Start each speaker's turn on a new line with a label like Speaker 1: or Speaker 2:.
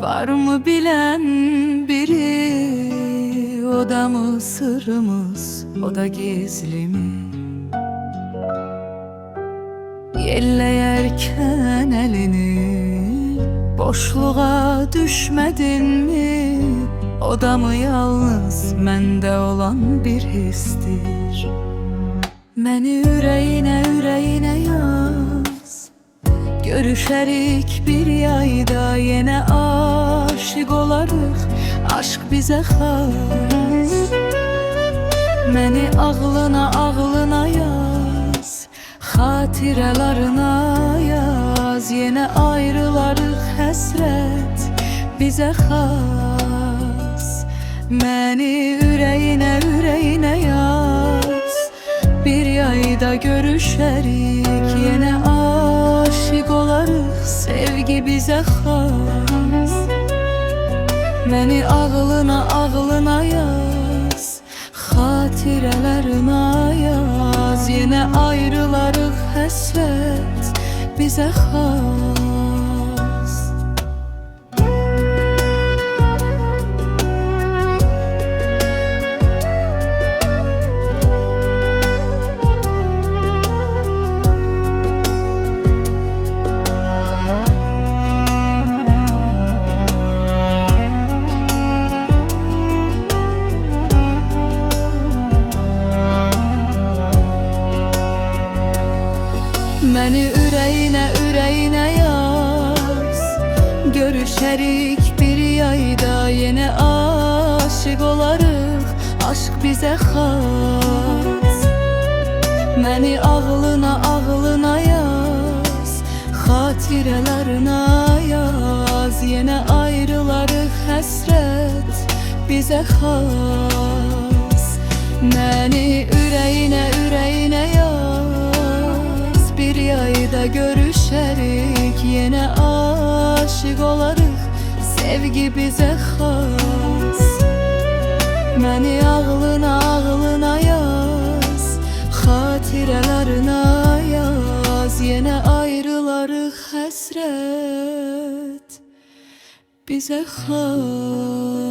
Speaker 1: Var mı bilen biri, o da mı sırrımız, o da gizli mi? Yelleyerken elini boşluğa düşmedin mi? O da mı yalnız mende olan bir histir? Məni ürəyinə yaz, görüşərik bir yayda, yenə aşık olarıq, aşk bizə xas. Məni ağlına yaz, xatirəlarına yaz, yenə ayrılarıq, həsrət bizə xas. Məni ürəyinə yaz, bir yayda görüşərik, yenə aşık olarıq, sevgi bizə xas. Məni ağlına yaz, xatirələrına yaz, yenə ayrılarıq, həsrət bizə xas. Məni ürəyinə yaz, görüşərik bir yayda, yenə aşık olarıq, aşk bizə xas. Məni ağlına yaz, xatirələrına yaz, yenə ayrılarıq, həsrət bizə xas. Məni ürəyinə yaz, bir yayda görüşərik, yenə aşık olarıq, sevgi bizə xas. Məni ağlına yaz, xatirələrına yaz, yenə ayrılarıq, həsrət bizə xas.